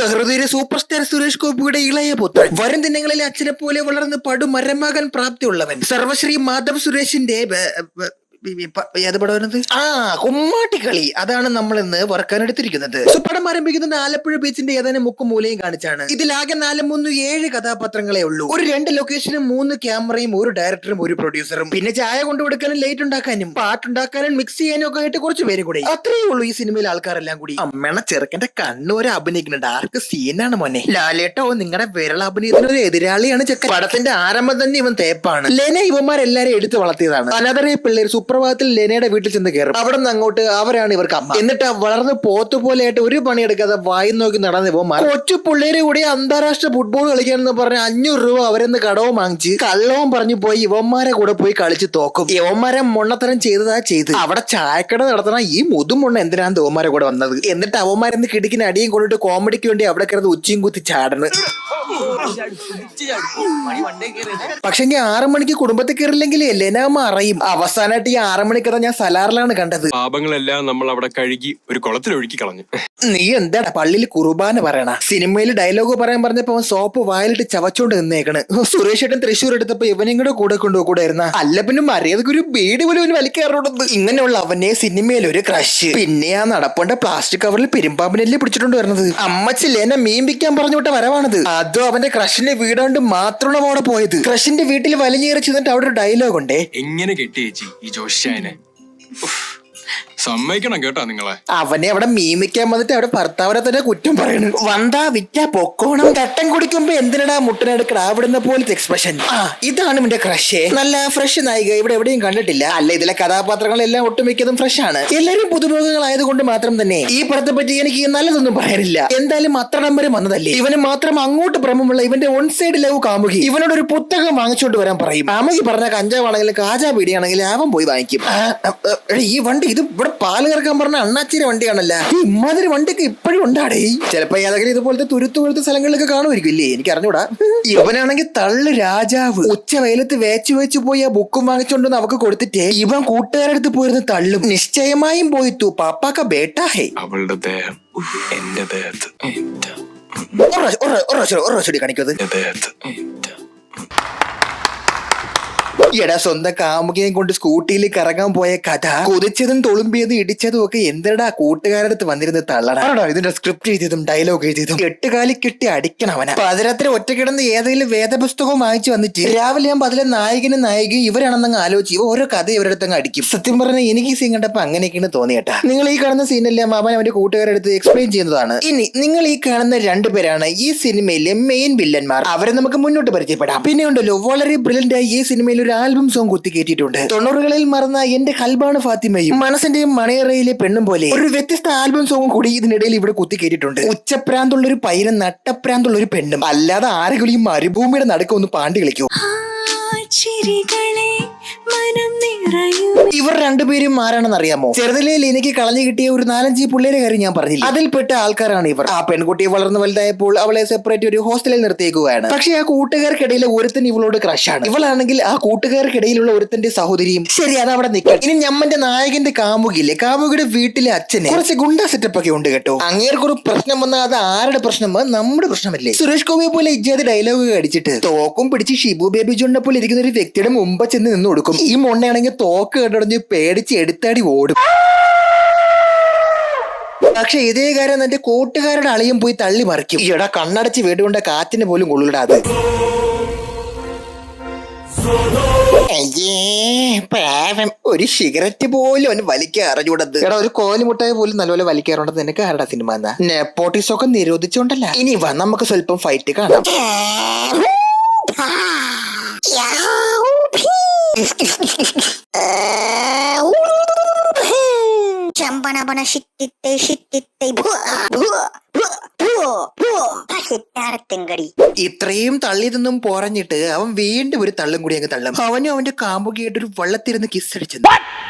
സഹൃദയ super star Suresh ഗോപിയുടെ ഇളയ പുത്രൻ. വരും ദിനങ്ങളിൽ അച്ഛനെ പോലെ വളർന്ന് പടുമരമാകാൻ പ്രാപ്തിയുള്ളവൻ. സർവശ്രീ മാധവ് സുരേഷിന്റെ ഏത് പടം വരുന്നത്? കുമ്മാട്ടിക്കളി. അതാണ് നമ്മൾ ഇന്ന് വറക്കാനെടുത്തിരിക്കുന്നത്. പടം ആരംഭിക്കുന്നത് ആലപ്പുഴ ബീച്ചിന്റെ ഏതാനും മുക്കും മൂലയും കാണിച്ചാണ്. ഇതിലാകെ 7 കഥാപാത്രങ്ങളെ ഉള്ളൂ. ഒരു 2 ലൊക്കേഷനും 3 ക്യാമറയും ഒരു ഡയറക്ടറും ഒരു പ്രൊഡ്യൂസറും പിന്നെ ചായ കൊണ്ടുകൊടുക്കാനും ലൈറ്റ് ഉണ്ടാക്കാനും പാട്ടുണ്ടാക്കാനും മിക്സ് ചെയ്യാനും ഒക്കെ ആയിട്ട് കുറച്ച് പേര് കൂടി. അത്രയേ ഉള്ളൂ ഈ സിനിമയിൽ ആൾക്കാരെല്ലാം കൂടി. അമ്മണ ചെറുക്കന്റെ കണ്ണൂരെ അഭിനയിക്കുന്നുണ്ട്. ആർക്ക് സീനാണ് മോനെ. ലാലേട്ടോ നിങ്ങളുടെ വിരള അഭിനയത്തിന് ഒരു എതിരാളിയാണ് ചെക്കൻ. പടത്തിന്റെ ആരംഭം തന്നെ ഇവൻ തേപ്പാണ്. ലെന ഇവന്മാരെല്ലാരും എടുത്തു വളർത്തിയതാണ്. അനാഥരായ പിള്ളേർ സുപ്രഭാതത്തിൽ ലെനയുടെ വീട്ടിൽ ചെന്ന് കയറും. അവിടെ നിന്ന് അങ്ങോട്ട് അവരാണ് ഇവർക്ക് അമ്മ. എന്നിട്ട് വളർന്ന് പോത്തുപോലെയായിട്ട് ഒരു പണിയെടുക്കാതെ വായി നോക്കി നടന്ന് ഇവന്മാർ കൊച്ചു പിള്ളേരെ കൂടി അന്താരാഷ്ട്ര ഫുട്ബോൾ കളിക്കാനെന്ന് പറഞ്ഞ് 500 രൂപ അവരെന്ന് കടവും വാങ്ങിച്ച് കള്ളവും പറഞ്ഞു പോയി ഇവന്മാരെ കൂടെ പോയി കളിച്ച് തോക്കും. യവന്മാരെ മൊണ്ണത്തരം ചെയ്ത് അവിടെ ചായക്കട നടത്തണ ഈ മുതുമൊണ്ണ എന്തിനാണ് ഇവന്മാരെ കൂടെ വന്നത്? എന്നിട്ട് അവന്മാരെന്ന് കിടക്കിന് അടിയും കൊണ്ടിട്ട് കോമഡിക്ക് വേണ്ടി അവിടെ കിടന്ന് ഉച്ചയും കുത്തി ചാടണ്. പക്ഷെ 6 മണിക്ക് കുടുംബത്തിൽ കയറില്ലെങ്കിൽ ലെനാമ അറിയും. അവസാനമായിട്ട് ഈ 6 മണിക്കഥ ഞാൻ സലാറിലാണ് കണ്ടത്. പാപങ്ങളെല്ലാം നമ്മൾ അവിടെ കഴുകി ഒരു കുളത്തിൽ ഒഴുക്കി കളഞ്ഞു. നീ എന്താടാ പള്ളിയിൽ കുർബാന പറയണ? സിനിമയിൽ ഡയലോഗ് പറയാൻ പറഞ്ഞപ്പോ സോപ്പ് വായിലിട്ട് ചവച്ചോണ്ട് നിന്നേക്കണ്. സുരേഷ് ഏട്ടൻ തൃശ്ശൂർ എടുത്തപ്പോ ഇവനും കൂടെ കൊണ്ടുപോകൂടായിരുന്ന? അല്ല പിന്നെ മര്യാദക്ക് ഒരു ബീഡി പോലും അവന് വലിക്കാറുണ്ട്. ഇങ്ങനെയുള്ള അവനെ സിനിമയിൽ ഒരു ക്രഷ്. പിന്നെ ആ നടപ്പുണ്ട പ്ലാസ്റ്റിക് കവറിൽ പെരുമ്പാമ്പിനല്ലേ പിടിച്ചിട്ടുണ്ട് വരുന്നത്. അമ്മച്ചി ലേന മീമ്പിക്കാൻ പറഞ്ഞു വിട്ട വരവാണത്. അതോ അവന്റെ ക്രഷിന്റെ വീടാണ്ട് മാത്രമാണ് അവിടെ പോയത്. ക്രഷിന്റെ വീട്ടിൽ വലിഞ്ഞേറി ചെന്നിട്ട് അവിടെ ഒരു ഡയലോഗ് ഉണ്ട്. എങ്ങനെ കെട്ടി ചേച്ചി ഈ ജോഷ്യാനെ? സമ്മതിക്കണം കേട്ടോ നിങ്ങളെ. അവനെ അവിടെ മീമിക്കാൻ വന്നിട്ട് അവിടെ ഭർത്താവിനെ തന്നെ കുറ്റം പറയണു. വന്താ വിറ്റാ പൊക്കോണം. കട്ടൻ കുടിക്കുമ്പോ എന്തിനടാ മുട്ടനെടുക്കടാ അവിടുന്ന് പോലത്തെ എക്സ്പ്രഷൻ. ഇതാണ് എന്റെ ക്രഷ്. നല്ല ഫ്രഷ് നായിക ഇവിടെ എവിടെയും കണ്ടിട്ടില്ല. അല്ല ഇതിലെ കഥാപാത്രങ്ങളെല്ലാം ഒട്ടുമിക്കതും ഫ്രഷ് ആണ്. എല്ലാരും പുതുമുഖങ്ങളായതുകൊണ്ട് മാത്രം തന്നെ ഈ പടത്തെ പറ്റി എനിക്ക് നല്ലതൊന്നും പറയാനില്ല. എന്തായാലും അത്ര നമ്പരും വന്നതല്ലേ. ഇവന് മാത്രം അങ്ങോട്ട് ഭ്രമമുള്ള ഇവന്റെ ഓൺ സൈഡ് ലവ് കാമുകി ഇവനോട് ഒരു പുസ്തകം വാങ്ങിച്ചോണ്ട് വരാൻ പറയും. കാമുകി പറഞ്ഞ കഞ്ചാവാണെങ്കിലും കാജാ പീടിയാണെങ്കിലും അവൻ പോയി വാങ്ങിക്കും. ഈ വണ്ടി ഇത് ഇവിടെ പാല് കറക്കാൻ പറഞ്ഞ അണ്ണാച്ചിയുടെ വണ്ടിയാണല്ല. ഈ ഇമ്മാതിരി വണ്ടിയൊക്കെ ഇപ്പോഴും ഉണ്ടാടേ. ചിലപ്പോ ഏതെങ്കിലും ഇതുപോലത്തെ തുരുത്തുപോലത്തെ സ്ഥലങ്ങളിലൊക്കെ കാണുമായിരിക്കില്ലേ, എനിക്ക് അറിഞ്ഞൂടാ. ഇവനാണെങ്കിൽ തള്ളു രാജാവ്. ഉച്ച വെയിലത്ത് വേച്ചു പോയി ആ ബുക്കും വാങ്ങിച്ചോണ്ടെന്ന് അവക്ക് കൊടുത്തിട്ട് ഇവൻ കൂട്ടുകാരടുത്ത് പോയിരുന്ന് തള്ളും. നിശ്ചയമായും പോയിത്തു പാപ്പാക്ക ബേട്ടാ ഹേ. അവളുടെ ദേഹം എന്റെ ദേഹത്ത് കാണിക്കത്. എടാ സ്വന്തം കാമുകിയെ കൊണ്ട് സ്കൂട്ടിയിൽ കറങ്ങാൻ പോയ കഥ കൊതിച്ചതും തൊളുമ്പിയതും ഇടിച്ചതും ഒക്കെ എന്തിനാ കൂട്ടുകാരടുത്ത് വന്നിരുന്ന് തള്ളടാ. ഇതിന്റെ സ്ക്രിപ്റ്റ് എഴുതിയതും ഡയലോഗ് എഴുതിയതും 8 കാലി കെട്ടി അടിക്കണം അവനെ. പാതിരാത്രി ഒറ്റ കിടന്ന് ഏതെങ്കിലും വേദപുസ്തകവും വാങ്ങിച്ചു വന്നിട്ട് രാവിലെ ആകുമ്പോൾ അതിലെ നായകനും നായികയും ഇവരാണെന്നങ്ങ് ആലോചിച്ച് ഓരോ കഥ ഇവരടുത്തങ്ങ് അടിക്കും. സത്യം പറഞ്ഞാൽ എനിക്ക് ഈ സീൻ കണ്ടപ്പോ അങ്ങനെയൊക്കെയാണ് തോന്നിയേട്ടാ. നിങ്ങൾ ഈ കാണുന്ന സീനെല്ലാം അവൻ അവന്റെ കൂട്ടുകാരെടുത്ത് എക്സ്പ്ലെയിൻ ചെയ്യുന്നതാണ്. ഇനി നിങ്ങൾ ഈ കാണുന്ന 2 പേരാണ് ഈ സിനിമയിലെ മെയിൻ വില്ലന്മാർ. അവരെ നമുക്ക് മുന്നോട്ട് പരിചയപ്പെടാം. പിന്നെ ഉണ്ടല്ലോ വളരെ ബ്രില്യന്റ് ആയി ഈ സിനിമയിൽ ഒരു ആൽബം സോങ് കുത്തി കയറ്റിയിട്ടുണ്ട്. 90കളിൽ മറന്ന എന്റെ കൽബാണ് ഫാത്തിമയും മനസ്സിന്റെയും മണിയറയിലെ പെണ്ണും പോലെ ഒരു വ്യത്യസ്ത ആൽബം സോങ് കൂടി ഇതിനിടയിൽ ഇവിടെ കുത്തി കയറ്റിയിട്ടുണ്ട്. ഉച്ചപ്രാന്തുള്ള ഒരു പയ്യനും നട്ടപ്രാന്തുള്ള ഒരു പെണ്ണും. അല്ലാതെ ആരെങ്കിലും ഈ മരുഭൂമിയുടെ നടുക്ക് ഒന്ന് പാണ്ടി കളിക്കും. ഇവർ 2 പേരും ആരാണെന്ന് അറിയാമോ? ചെറുതിലേ എനിക്ക് കളഞ്ഞു കിട്ടിയ ഒരു 4-5 പിള്ളേരെ കാര്യം ഞാൻ പറഞ്ഞില്ല. അതിൽപ്പെട്ട ആൾക്കാരാണ് ഇവർ. ആ പെൺകുട്ടിയെ വളർന്നു വലുതായപ്പോൾ അവളെ സെപ്പറേറ്റ് ഒരു ഹോസ്റ്റലിൽ നിർത്തിയേക്കുകയാണ്. പക്ഷെ ആ കൂട്ടുകാർക്കിടയിലെ ഒരുത്തൻ ഇവളോട് ക്രഷാണ്. ഇവളാണെങ്കിൽ ആ കൂട്ടുകാർക്കിടയിലുള്ള ഒരുത്തന്റെ സഹോദരിയും. ശരി, അത് അവിടെ നിൽക്കാം. ഇനി ഞമ്മന്റെ നായകന്റെ കാമുകില്ലേ, കാമുകിയുടെ വീട്ടിലെ അച്ഛന് കുറച്ച് ഗുണ്ടാ സെറ്റപ്പ് ഒക്കെ ഉണ്ട് കേട്ടോ. അങ്ങേർക്കൊരു പ്രശ്നം വന്നാൽ അത് ആരുടെ പ്രശ്നം? നമ്മുടെ പ്രശ്നമല്ലേ. സുരേഷ് ഗോപിയെ പോലെ ഇജ്ജാതി ഡയലോഗ് അടിച്ചിട്ട് തോക്കും പിടിച്ച് ഷിബു ബേബി ജോണിനെ പോലെ ഇരിക്കുന്ന ഒരു വ്യക്തിയുടെ മുമ്പ് ചെന്ന് നിന്ന് കൊടുക്കും. ഈ മൊണ്ണയാണെങ്കിൽ തോക്ക് കണ്ടടഞ്ഞ് പേടിച്ച് എടുത്താടി ഓടും. പക്ഷെ ഇതേ കാര്യം എന്റെ കൂട്ടുകാരുടെ അളിയും പോയി തള്ളി മറിക്കും. ഈടാ കണ്ണടച്ച് വീടുകൊണ്ട കാറ്റിന് പോലും കൊള്ളിടാതെ. ഒരു സിഗരറ്റ് പോലും അവന് വലിക്കാൻ അറിഞ്ഞൂടത്. എടാ ഒരു കോലിമുട്ടായി പോലും നല്ലപോലെ വലിക്കാറുണ്ടെന്ന് നിനക്ക് ആരുടെ സിനിമ എന്നാ? നെപ്പോട്ടിസൊക്കെ നിരോധിച്ചോണ്ടല്ല. ഇനി വാ നമുക്ക് സ്വല്പം ഫൈറ്റ് കാണാം. ഇത്രയും തള്ളിയതൊന്നും പോറഞ്ഞിട്ട് അവൻ വീണ്ടും ഒരു തള്ളും കൂടി അങ്ങ് തള്ളും. അവനും അവന്റെ കാമുകിയായിട്ട് ഒരു വള്ളത്തിരുന്ന് കിസ് അടിച്ചത്.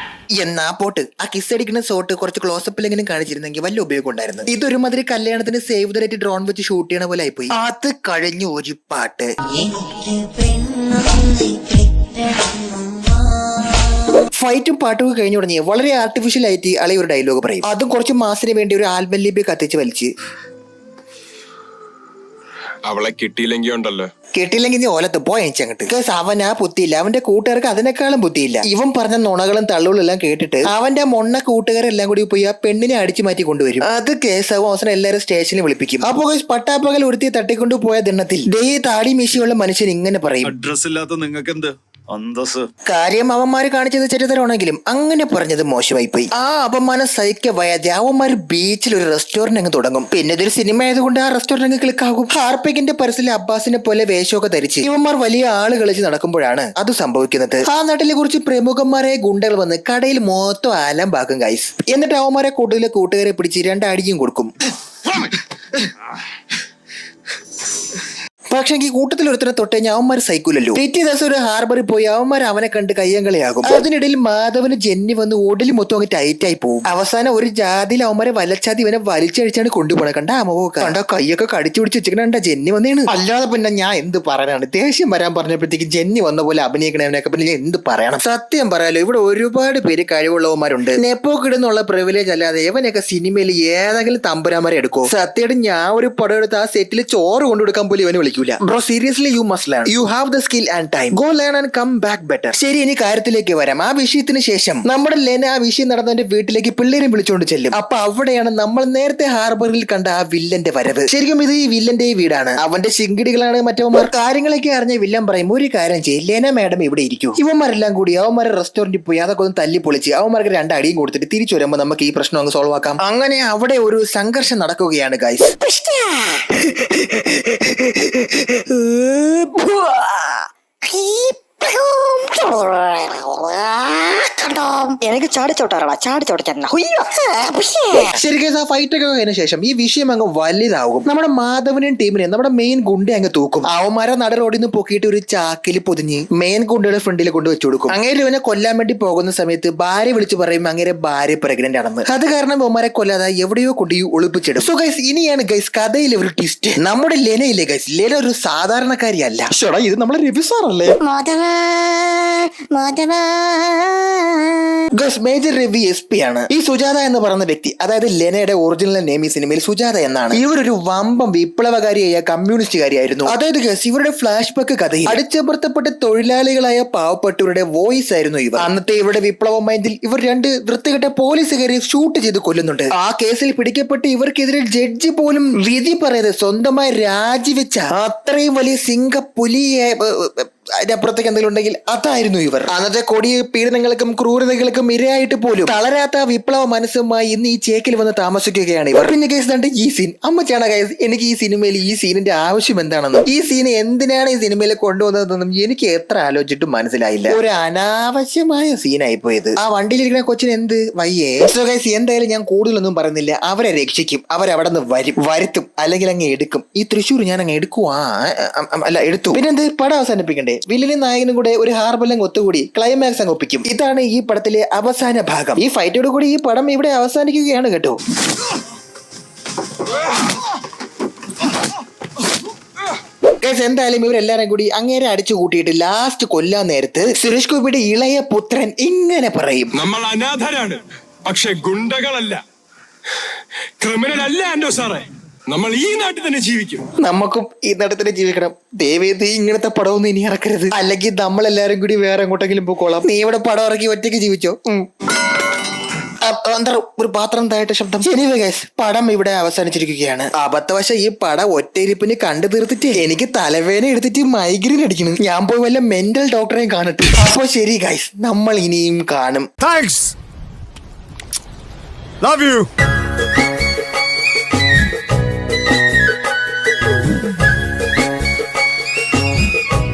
എന്നാ പോട്ട് ആ കിസ് അടിക്കുന്ന ഷോട്ട് കുറച്ച് ക്ലോസപ്പിലെങ്കിലും കാണിച്ചിരുന്നെങ്കിൽ വല്ല ഉപയോഗം ഉണ്ടായിരുന്നു. ഇതൊരുമാതിരി കല്യാണത്തിന് സേവ് ദ ഡേറ്റ് ഡ്രോൺ വെച്ച് ഷൂട്ട് ചെയ്യണ പോലെ ആയിപ്പോയി. അത് കഴിഞ്ഞു ഒരു പാട്ട്. ഫൈറ്റും പാട്ടും കഴിഞ്ഞു തുടങ്ങി വളരെ ആർട്ടിഫിഷ്യൽ ആയിട്ട് അളി ഒരു ഡയലോഗ് പറയും. അതും കുറച്ച് മാസിന് വേണ്ടി ഒരു ആൽബം ലിപി കത്തിച്ച് വലിച്ച് അവളെ കിട്ടിയില്ലെങ്കി ഉണ്ടല്ലോ. കിട്ടിയില്ലെങ്കിൽ നീ ഓലത്ത് പോയങ്ങട്ട്. കേസ് അവനാ ബുദ്ധിയില്ല, അവന്റെ കൂട്ടുകാർക്ക് അതിനേക്കാളും ബുദ്ധിയില്ല. ഇവൻ പറഞ്ഞ നുണകളും തള്ളുകളും എല്ലാം കേട്ടിട്ട് അവന്റെ മൊണ്ണ കൂട്ടുകാരെല്ലാം കൂടി പോയി ആ പെണ്ണിനെ അടിച്ചു മാറ്റി കൊണ്ടുവരും. അത് കേസാവും. അവസാനം എല്ലാവരും സ്റ്റേഷനിൽ വിളിപ്പിക്കും. അപ്പൊ പട്ടാപ്പകൽ ഒരുത്തി തട്ടിക്കൊണ്ടു പോയ ദിനത്തിൽ ദേ താടി മീശയുള്ള മനുഷ്യൻ ഇങ്ങനെ പറയും, അഡ്രസ് ഇല്ലാത്ത നിങ്ങൾക്ക് എന്ത് അന്തസ്. കാര്യം അവന്മാര് കാണിച്ചത് ചെറുതരമാണെങ്കിലും അങ്ങനെ പറഞ്ഞത് മോശമായി പോയി. ആ അപമാനം സഹിക്ക വയ്യാതെ അവന്മാര് ബീച്ചിൽ ഒരു റെസ്റ്റോറന്റ് അങ്ങ് തുടങ്ങും. പിന്നെ ഇതൊരു സിനിമ ആയതുകൊണ്ട് ആ റെസ്റ്റോറന്റ് അങ്ങ് ക്ലിക്ക് ആകും. ഹാർപ്പിക്കിന്റെ പരസ്യത്തിലെ അബ്ബാസിനെ പോലെ വേഷമൊക്കെ ധരിച്ച് ഇവന്മാർ വലിയ ആള് കളിച്ച് നടക്കുമ്പോഴാണ് അത് സംഭവിക്കുന്നത്. ആ നാട്ടിലെ കുറിച്ച് പ്രമുഖന്മാരായ ഗുണ്ടകൾ വന്ന് കടയിൽ മൊത്തം ആലമ്പാക്കും ഗൈസ്. എന്നിട്ട് അവന്മാരെ കൂട്ടുകാരെ പിടിച്ച് രണ്ടടിയും കൊടുക്കും. പക്ഷെ ഈ കൂട്ടത്തിൽ ഒരുത്തനെ തൊട്ട് കഴിഞ്ഞാൽ അവന്മാർ സൈക്കിളല്ലോ. പിറ്റേ ദിവസം ഒരു ഹാർബറിൽ പോയി അവന്മാർ അവനെ കണ്ട് കയ്യങ്കളിയാകും. അതിനിടയിൽ മാധവന് ജെന്നി വന്ന് ഓടലി മൊത്തം അങ്ങ് ടൈറ്റായി പോകും. അവസാനം ഒരു ജാതിയിൽ അവന്മാരെ വലച്ചാതി ഇവനെ വലിച്ചഴിച്ചാണ് കൊണ്ടുപോകണം. കണ്ട അമ്മക്ക് കണ്ട കൈയൊക്കെ കടിച്ചു പിടിച്ച് വെച്ചിട്ട് ജെന്നി വന്നേണ്. അല്ലാതെ പിന്നെ ഞാൻ എന്ത് പറയാനാണ്, ദേഷ്യം വരാൻ പറഞ്ഞപ്പോഴത്തേക്ക് ജെന്നി വന്ന പോലെ അഭിനയിക്കണവനൊക്കെ പിന്നെ ഞാൻ എന്ത് പറയണം. സത്യം പറയാലോ, ഇവിടെ ഒരുപാട് പേര് കഴിവുള്ളവന്മാരുണ്ട്. നെപ്പോക്കിടുന്നുള്ള പ്രിവിലേജ് അല്ലാതെ ഇവനൊക്കെ സിനിമയിൽ ഏതെങ്കിലും തമ്പുരാമാരെ എടുക്കോ? സത്യമായിട്ട് ഞാൻ ഒരു പടം എടുത്ത് ആ സെറ്റിൽ ചോറ് കൊണ്ടുകൊടുക്കാൻ പോലും ഇവന് വിളിക്കൂല. Bro, seriously, you must learn. You have the skill and time. Go learn and come back better. ശരി, ഇനി കാര്യത്തിലേക്ക് വരാം. ആ വിഷയത്തിന് ശേഷം നമ്മുടെ ലെന ആ വിഷയം നടന്നതിന്റെ വീട്ടിലേക്ക് പിള്ളേരെ വിളിച്ചുകൊണ്ട് ചെല്ലും. അപ്പൊ അവിടെയാണ് നമ്മൾ നേരത്തെ ഹാർബറിൽ കണ്ട ആ വില്ലന്റെ വരവ്. ശരിക്കും ഇത് ഈ വില്ലന്റെ വീടാണ്. അവന്റെ ശിങ്കിടികളാണ് മറ്റവന്മാർ. കാര്യങ്ങളൊക്കെ അറിഞ്ഞ വില്ലൻ പറയും, ഒരു കാര്യം ചെയ്യും, ലെന മാഡം ഇവിടെ ഇരിക്കും. ഇവന്മാരെല്ലാം കൂടി അവന്മാരെ റെസ്റ്റോറന്റിൽ പോയി അതൊക്കെ ഒന്ന് തല്ലി പൊളിച്ച് അവന്മാർക്ക് രണ്ടടിയും കൊടുത്തിട്ട് തിരിച്ചു വരുമ്പോൾ നമുക്ക് ഈ പ്രശ്നം അങ്ങ് സോൾവ് ആക്കാം. അങ്ങനെ അവിടെ ഒരു സംഘർഷം നടക്കുകയാണ് ഗൈസ്. എനിക്ക് ചാടിച്ചോട്ടാറാ ചാടിച്ചോടിച്ചാ. ശരിക്കും ആ ഫൈറ്റ് ഒക്കെ കഴിഞ്ഞ ശേഷം ഈ വിഷയം അങ്ങ് വലുതാവും. നമ്മുടെ മാധവനെയും ടീമിനെയും നമ്മുടെ മെയിൻ ഗുണ്ട അങ്ങ് തൂക്കും. അവന്മാരെ നട റോഡിൽ നിന്ന് പൊക്കിയിട്ട് ഒരു ചാക്കിൽ പൊതിഞ്ഞ് മെയിൻ ഗുണ്ടയുടെ ഫ്രണ്ടിൽ കൊണ്ട് വെച്ചു കൊടുക്കും. അങ്ങനെ ഇവനെ കൊല്ലാൻ വേണ്ടി പോകുന്ന സമയത്ത് ഭാര്യ വിളിച്ച് പറയും അങ്ങനെ ഭാര്യ പ്രഗ്നന്റ് ആണെന്ന്. അത് കാരണം അവന്മാരെ കൊല്ലാതെ എവിടെയോ കൊണ്ട് ഒളിപ്പിച്ചിടും. സോ ഗൈസ്, ഇനിയാണ് ഗൈസ് കഥയിലെ ഒരു ട്വിസ്റ്റ്. നമ്മുടെ ലെനയില്ലേ ഗൈസ്, ലെന ഒരു സാധാരണക്കാരിയല്ല. ഇത് നമ്മുടെ രവി സാറല്ലേ? മേജർ രവി SP ആണ്. ഈ സുജാത എന്ന് പറയുന്ന വ്യക്തി, അതായത് ലെനയുടെ ഒറിജിനൽ നെയിം ഈ സിനിമയിൽ സുജാത എന്നാണ്. ഇവരൊരു വമ്പം വിപ്ലവകാരിയായ കമ്മ്യൂണിസ്റ്റുകാരിയായിരുന്നു. അതായത് ഇവരുടെ ഫ്ലാഷ് ബാക്ക് കഥയിൽ അടിച്ചമർത്തപ്പെട്ട തൊഴിലാളികളായ പാവപ്പെട്ടവരുടെ വോയിസ് ആയിരുന്നു ഇവർ. അന്നത്തെ ഇവരുടെ വിപ്ലവ മൈൻഡിൽ ഇവർ രണ്ട് വൃത്തികെട്ട പോലീസുകാരെ ഷൂട്ട് ചെയ്ത് കൊല്ലുന്നുണ്ട്. ആ കേസിൽ പിടിക്കപ്പെട്ട് ഇവർക്കെതിരെ ജഡ്ജി പോലും വിധി പറയാതെ സ്വന്തമായി രാജിവെച്ച അത്രയും വലിയ സിംഗപ്പുലിയെ അതിനപ്പുറത്തേക്ക് എന്തെങ്കിലും ഉണ്ടെങ്കിൽ അതായിരുന്നു ഇവർ. അന്നത്തെ കൊടിയ പീഡനങ്ങൾക്കും ക്രൂരതകൾക്കും ഇരയായിട്ട് പോലും തളരാത്ത വിപ്ലവ മനസ്സുമായി ഇന്ന് ഈ ചേക്കിൽ വന്ന് താമസിക്കുകയാണ് ഇവർ. പിന്നെ കേസ് കണ്ട് ഈ സീൻ അമ്മച്ചാണ് കേസ്. എനിക്ക് ഈ സിനിമയിൽ ഈ സീനിന്റെ ആവശ്യം എന്താണെന്നും ഈ സീൻ എന്തിനാണ് ഈ സിനിമയിൽ കൊണ്ടുവന്നതെന്നും എനിക്ക് എത്ര ആലോചിച്ചിട്ടും മനസ്സിലായില്ല. ഒരു അനാവശ്യമായ സീനായി പോയത്. ആ വണ്ടിയിലിരിക്കുന്ന കൊച്ചിന് എന്ത് വയ്യേ. സോ ഗൈസ്, എന്തായാലും ഞാൻ കൂടുതലൊന്നും പറയുന്നില്ല. അവരെ രക്ഷിക്കും, അവരവിടെ നിന്ന് വരുത്തും, അല്ലെങ്കിൽ അങ്ങ് എടുക്കും. ഈ തൃശ്ശൂർ ഞാൻ അങ്ങ് എടുക്കുവാ, അല്ല എടുത്തു. പിന്നെന്ത്, പടം അവസാനിപ്പിക്കണ്ടേ? വില്ലനും നായകനും കൂടെ ഒരു ഹാർബെല്ലാം ഒത്തുകൂടി ക്ലൈമാക്സ് അങ്ങ് ഒപ്പിക്കും. ഇതാണ് ഈ പടത്തിലെ അവസാന ഭാഗം. ഈ ഫൈറ്റോട് കൂടി ഈ പടം ഇവിടെ അവസാനിക്കുകയാണ് കേട്ടോ. എന്തായാലും ഇവരെല്ലാരും കൂടി അങ്ങേരെ അടിച്ചു കൂട്ടിയിട്ട് ലാസ്റ്റ് കൊല്ലാൻ നേരത്ത് സുരേഷ് ഗോപിയുടെ ഇളയ പുത്രൻ ഇങ്ങനെ പറയും, നമ്മൾ അനാഥരാണ്, പക്ഷെ ഗുണ്ടകളല്ല, ക്രിമിനൽ അല്ല ആൻഡോ സാറേ. നമ്മൾ ഈ നാട്ടിൽ തന്നെ ജീവിക്കും. നമുക്കും ഈ നാട്ടിൽ തന്നെ ജീവിക്കണം. ദയവേദി ഇങ്ങനത്തെ പടമൊന്നും ഇനി ഇറക്കരുത്, അല്ലെങ്കിൽ നമ്മളെല്ലാരും കൂടി വേറെ എങ്ങോട്ടെങ്കിലും പോയിക്കോളാം. നീ ഇവിടെ പടം ഇറക്കി ഒറ്റയ്ക്ക് ജീവിച്ചോ. ഒരു പാത്രം തായിട്ട് ശബ്ദം. എനിവേ ഗൈസ്, പടം ഇവിടെ അവസാനിച്ചിരിക്കുകയാണ്. അബദ്ധവശ ഈ പടം ഒറ്റയിരിപ്പിന് കണ്ടു തീർത്തിട്ട് എനിക്ക് തലവേദന എടുത്തിട്ട് മൈഗ്രെയിൻ അടിക്കുന്നു. ഞാൻ പോയി വല്ല മെന്റൽ ഡോക്ടറെയും കാണട്ടെ. അപ്പൊ ശരി ഗൈസ്, നമ്മൾ ഇനിയും കാണും. Thanks, love you.